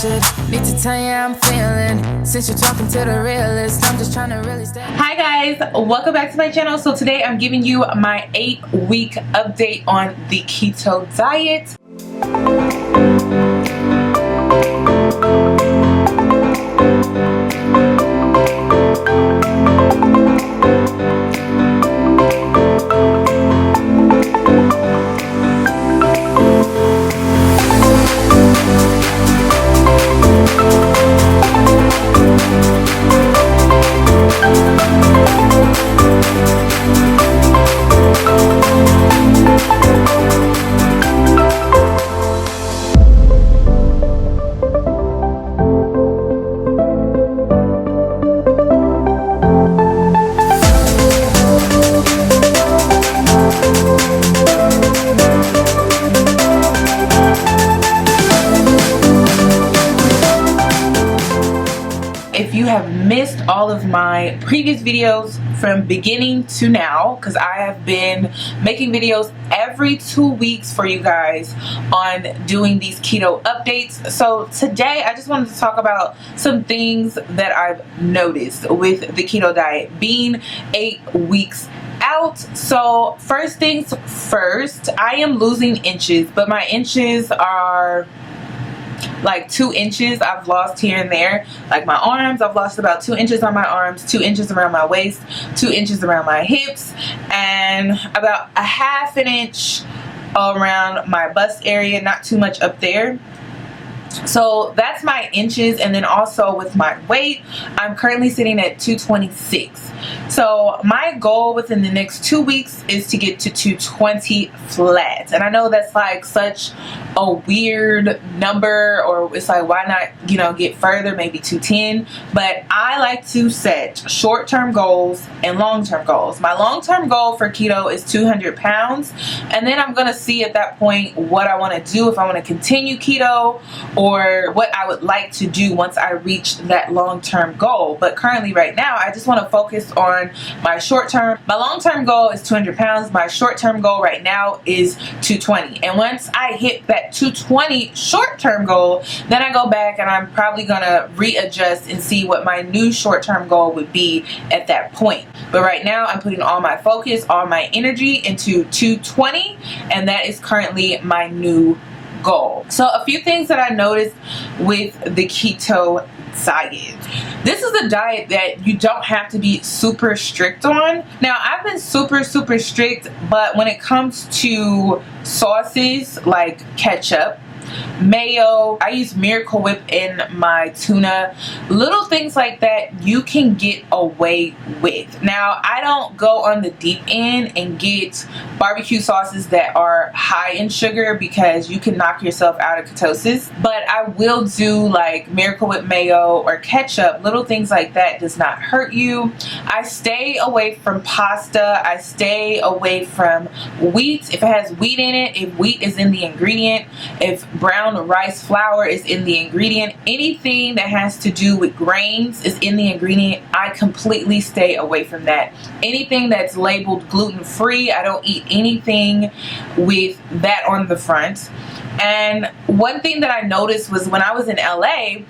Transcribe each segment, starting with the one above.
should need to tell you how I'm feeling. Since you're talking to the realist, I'm just trying to really stay. Hi guys, welcome back to my channel. So today I'm giving you my 8-week update on the keto diet. If you have missed all of my previous videos from beginning to now, because I have been making videos every 2 weeks for you guys on doing these keto updates. So today I just wanted to talk about some things that I've noticed with the keto diet being 8 weeks out. So first things first, I am losing inches, but my inches are like 2 inches I've lost here and there. Like my arms, I've lost about 2 inches on my arms, 2 inches around my waist, 2 inches around my hips, and about a ½ an inch around my bust area, not too much up there. So that's my inches. And then also with my weight, I'm currently sitting at 226. So my goal within the next 2 weeks is to get to 220 flat. And I know that's like such a weird number, or it's like, why not, you know, get further, maybe 210. But I like to set short-term goals and long-term goals. My long-term goal for keto is 200 pounds. And then I'm going to see at that point what I want to do, if I want to continue keto or what I would like to do once I reach that long-term goal. But currently right now, I just want to focus on my short-term. My long-term goal is 200 pounds. My short-term goal right now is 220. And once I hit that 220 short-term goal, then I go back and I'm probably going to readjust and see what my new short-term goal would be at that point. But right now, I'm putting all my focus, all my energy into 220, and that is currently my new goal. So a few things that I noticed with the keto diet. This is a diet that you don't have to be super strict on. Now, I've been super strict, but when it comes to sauces like ketchup, mayo, I use Miracle Whip in my tuna, little things like that you can get away with. Now, I don't go on the deep end and get barbecue sauces that are high in sugar because you can knock yourself out of ketosis, but I will do like Miracle Whip mayo or ketchup. Little things like that does not hurt you. I stay away from pasta. I stay away from wheat if it has wheat in it, if wheat is in the ingredient, if brown rice flour is in the ingredient, anything that has to do with grains is in the ingredient. I completely stay away from that. Anything that's labeled gluten-free, I don't eat anything with that on the front. And one thing that I noticed was when I was in LA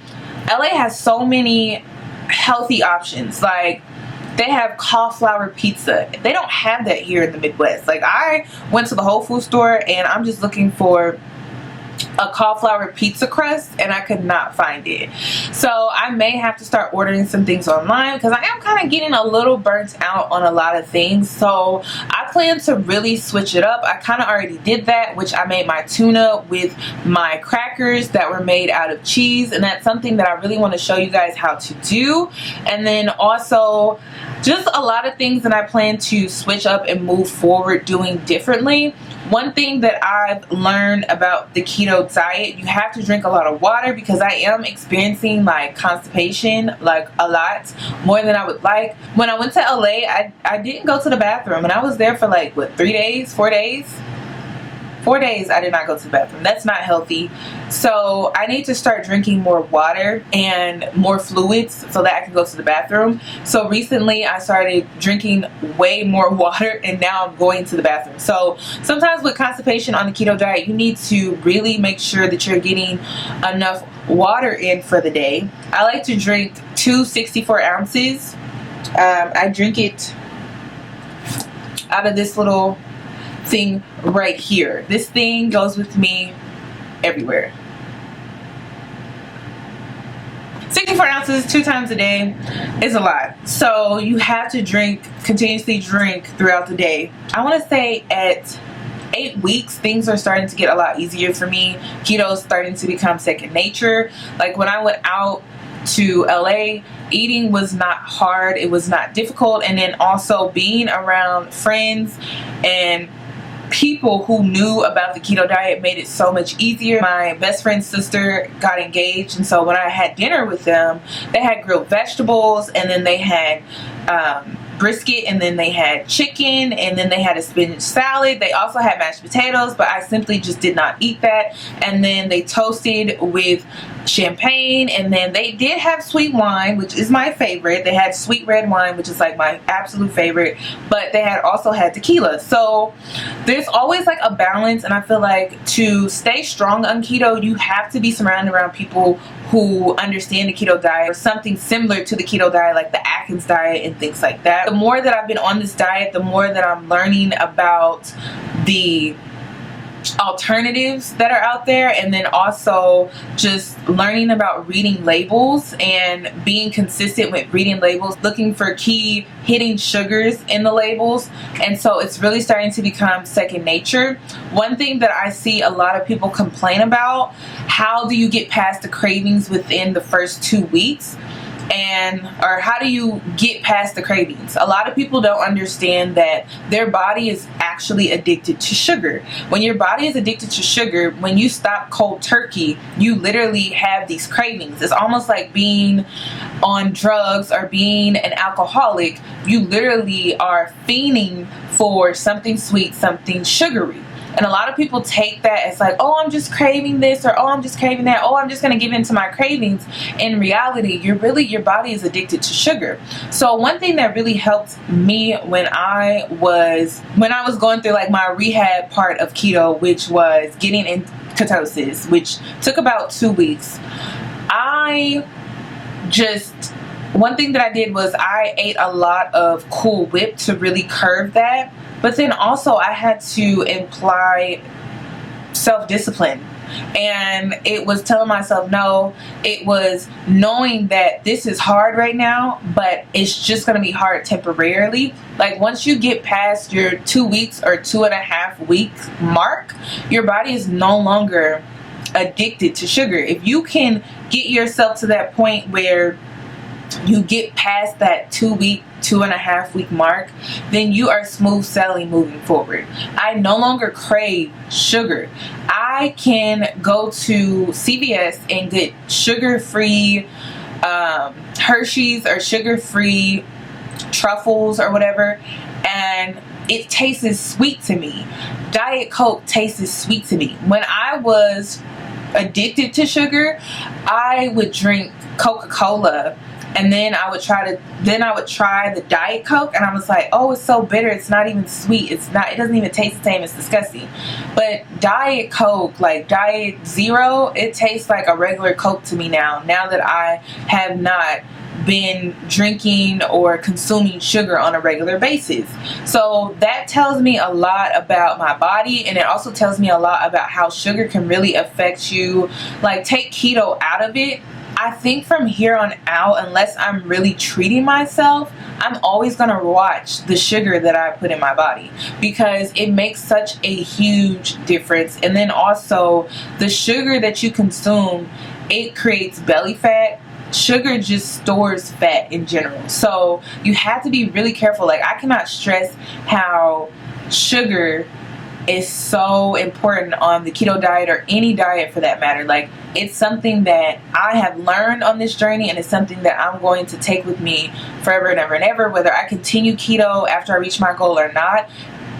has so many healthy options. Like, they have cauliflower pizza. They don't have that here in the Midwest. Like, I went to the Whole Foods store and I'm just looking for a cauliflower pizza crust and I could not find it. So I may have to start ordering some things online because I am kind of getting a little burnt out on a lot of things. So I plan to really switch it up. I kind of already did that, which I made my tuna with my crackers that were made out of cheese, and that's something that I really want to show you guys how to do. And then also just a lot of things that I plan to switch up and move forward doing differently. One thing that I've learned about the keto diet, you have to drink a lot of water because I am experiencing like constipation like a lot more than I would like. When I went to LA, I didn't go to the bathroom and I was there for like what, 3 days, 4 days? 4 days I did not go to the bathroom. That's not healthy. So I need to start drinking more water and more fluids so that I can go to the bathroom. So recently I started drinking way more water, and now I'm going to the bathroom. So sometimes with constipation on the keto diet, you need to really make sure that you're getting enough water in for the day. I like to drink 2 64 ounces. I drink it out of this little thing right here. This thing goes with me everywhere. 64 ounces 2 times a day is a lot. So you have to continuously drink throughout the day. I want to say at 8 weeks, things are starting to get a lot easier for me. Keto is starting to become second nature. Like when I went out to LA, eating was not hard, it was not difficult, and then also being around friends and people who knew about the keto diet made it so much easier. My best friend's sister got engaged, and so when I had dinner with them, they had grilled vegetables, and then they had brisket, and then they had chicken, and then they had a spinach salad. They also had mashed potatoes, but I simply just did not eat that. And then they toasted with champagne, and then they did have sweet wine, which is my favorite. They had sweet red wine, which is like my absolute favorite, but they had also had tequila. So there's always like a balance, and I feel like to stay strong on keto, you have to be surrounded around people who understand the keto diet or something similar to the keto diet, like the Atkins diet and things like that. The more that I've been on this diet, the more that I'm learning about the alternatives that are out there, and then also just learning about reading labels and being consistent with reading labels, looking for key hidden sugars in the labels. And so it's really starting to become second nature. One thing that I see a lot of people complain about, how do you get past the cravings within the first 2 weeks? Or how do you get past the cravings? A lot of people don't understand that their body is actually addicted to sugar. When your body is addicted to sugar, when you stop cold turkey, you literally have these cravings. It's almost like being on drugs or being an alcoholic. You literally are fiending for something sweet, something sugary. And a lot of people take that as like, oh, I'm just craving this, or oh, I'm just craving that, oh, I'm just going to give in to my cravings. In reality, your body is addicted to sugar. So one thing that really helped me when I was going through like my rehab part of keto, which was getting in ketosis, which took about 2 weeks. One thing that I did was I ate a lot of Cool Whip to really curb that. But then also I had to imply self-discipline. And it was telling myself no. It was knowing that this is hard right now, but it's just going to be hard temporarily. Like once you get past your 2 weeks or 2.5 week mark, your body is no longer addicted to sugar. If you can get yourself to that point where you get past that 2.5 week mark, then you are smooth sailing moving forward. I no longer crave sugar. I can go to CVS and get sugar-free Hershey's or sugar-free truffles or whatever, and it tastes sweet to me. Diet Coke tastes sweet to me. When I was addicted to sugar, I would drink Coca-Cola, and then I would try the Diet Coke, and I was like, oh, it's so bitter, it's not even sweet, it doesn't even taste the same, it's disgusting. But Diet Coke, like Diet Zero, it tastes like a regular Coke to me now that I have not been drinking or consuming sugar on a regular basis. So that tells me a lot about my body, and it also tells me a lot about how sugar can really affect you. Like, take keto out of it, I think from here on out, unless I'm really treating myself, I'm always going to watch the sugar that I put in my body, because it makes such a huge difference. And then also the sugar that you consume, it creates belly fat. Sugar just stores fat in general. So you have to be really careful. Like, I cannot stress how sugar is so important on the keto diet, or any diet for that matter. Like, it's something that I have learned on this journey, and it's something that I'm going to take with me forever and ever and ever. Whether I continue keto after I reach my goal or not,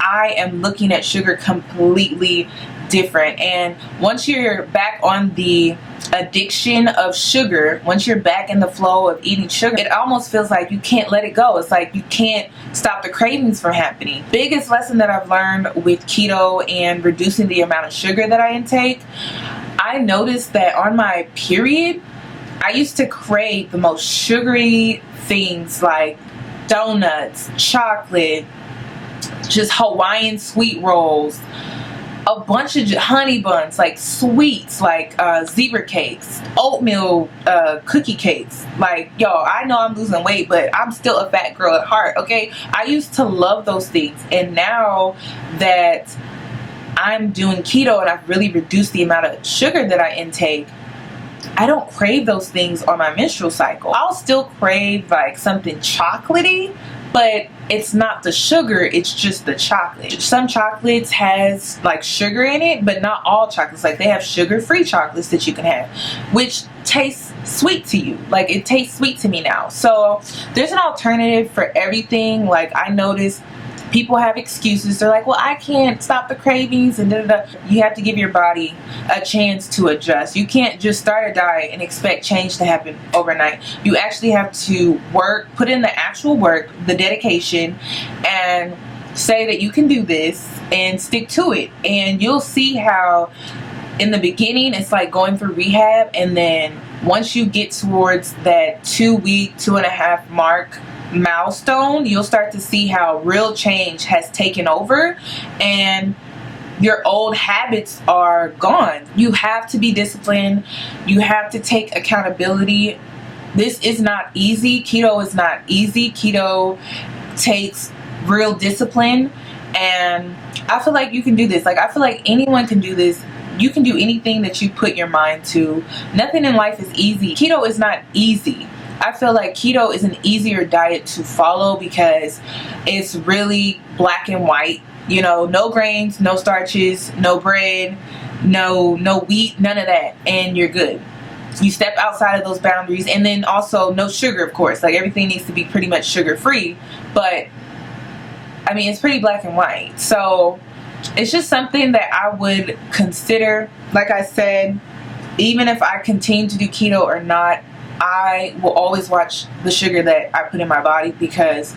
I am looking at sugar completely different. And once you're back on the addiction of sugar, once you're back in the flow of eating sugar, it almost feels like you can't let it go. It's like you can't stop the cravings from happening. Biggest lesson that I've learned with keto and reducing the amount of sugar that I intake, I noticed that on my period, I used to crave the most sugary things like donuts, chocolate, just Hawaiian sweet rolls, a bunch of honey buns, like sweets, like zebra cakes, oatmeal cookie cakes. Like, yo, I know I'm losing weight, but I'm still a fat girl at heart, okay? I used to love those things, and now that I'm doing keto and I've really reduced the amount of sugar that I intake, I don't crave those things on my menstrual cycle. I'll still crave like something chocolatey, but it's not the sugar, it's just the chocolate. Some chocolates has like sugar in it, but not all chocolates. Like they have sugar-free chocolates that you can have, which tastes sweet to you. Like it tastes sweet to me now. So there's an alternative for everything. Like I noticed people have excuses. They're like, well, I can't stop the cravings and da-da-da. You have to give your body a chance to adjust. You can't just start a diet and expect change to happen overnight. You actually have to work, put in the actual work, the dedication, and say that you can do this and stick to it. And you'll see how in the beginning it's like going through rehab, and then once you get towards that 2-week, 2.5 mark milestone, you'll start to see how real change has taken over and your old habits are gone. You have to be disciplined. You have to take accountability. This is not easy. Keto is not easy. Keto takes real discipline, and I feel like you can do this. Like I feel like anyone can do this. You can do anything that you put your mind to. Nothing in life is easy. Keto is not easy. I feel like keto is an easier diet to follow because it's really black and white. You know, no grains, no starches, no bread, no wheat, none of that, and you're good. You step outside of those boundaries, and then also no sugar, of course. Like everything needs to be pretty much sugar free, but I mean, it's pretty black and white. So it's just something that I would consider. Like I said, even if I continue to do keto or not, I will always watch the sugar that I put in my body, because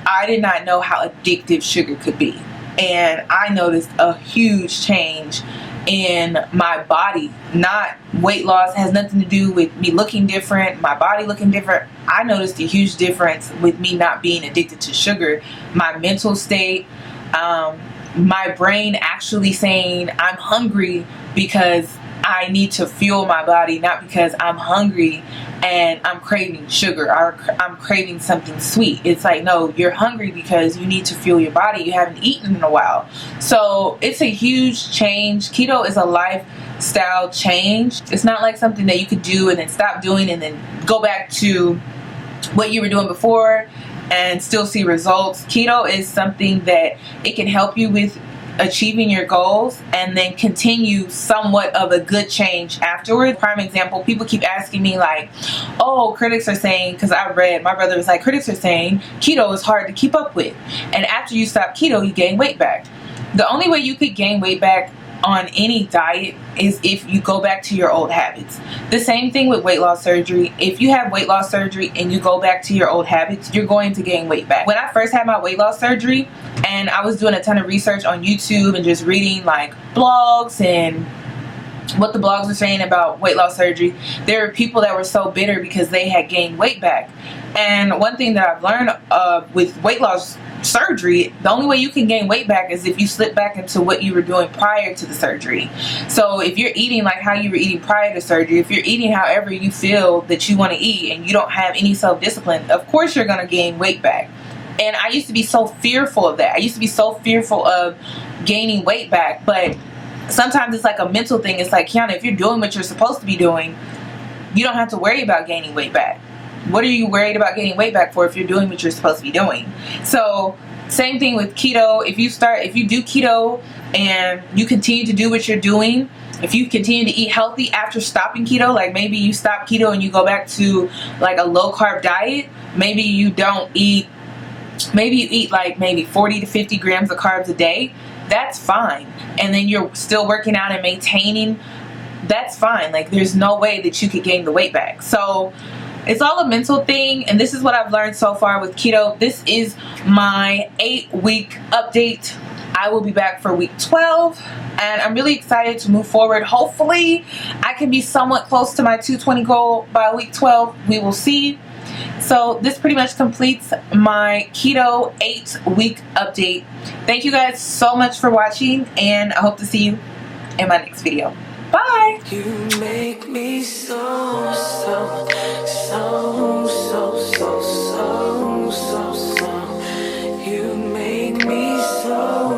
I did not know how addictive sugar could be. And I noticed a huge change in my body. Not weight loss, has nothing to do with me looking different, my body looking different. I noticed a huge difference with me not being addicted to sugar. My mental state, my brain actually saying I'm hungry because I need to fuel my body, not because I'm hungry and I'm craving sugar or I'm craving something sweet. It's like, no, you're hungry because you need to fuel your body. You haven't eaten in a while. So it's a huge change. Keto is a lifestyle change. It's not like something that you could do and then stop doing and then go back to what you were doing before and still see results. Keto is something that it can help you with achieving your goals and then continue somewhat of a good change afterward. Prime example, people keep asking me like, oh, critics are saying, because I read, my brother was like, critics are saying keto is hard to keep up with, and after you stop keto you gain weight back. The only way you could gain weight back on any diet is if you go back to your old habits. The same thing with weight loss surgery. If you have weight loss surgery and you go back to your old habits, you're going to gain weight back. When I first had my weight loss surgery and I was doing a ton of research on YouTube and just reading like blogs and what the blogs were saying about weight loss surgery, there were people that were so bitter because they had gained weight back. And one thing that I've learned with weight loss surgery, the only way you can gain weight back is if you slip back into what you were doing prior to the surgery. So if you're eating like how you were eating prior to surgery, if you're eating however you feel that you want to eat and you don't have any self-discipline, of course you're going to gain weight back. And I used to be so fearful of that. I used to be so fearful of gaining weight back, but sometimes it's like a mental thing. It's like, Kiana, if you're doing what you're supposed to be doing, you don't have to worry about gaining weight back. What are you worried about gaining weight back for if you're doing what you're supposed to be doing? So same thing with keto. If you do keto and you continue to do what you're doing, if you continue to eat healthy after stopping keto, like maybe you stop keto and you go back to like a low carb diet, maybe you don't eat, maybe you eat like maybe 40 to 50 grams of carbs a day, that's fine. And then you're still working out and maintaining, that's fine. Like, there's no way that you could gain the weight back. So it's all a mental thing, and this is what I've learned so far with keto. This is my 8-week update. I will be back for week 12, and I'm really excited to move forward. Hopefully I can be somewhat close to my 220 goal by week 12. We will see. So this pretty much completes my keto 8-week update. Thank you guys so much for watching, and I hope to see you in my next video. Bye. You make me so you make me so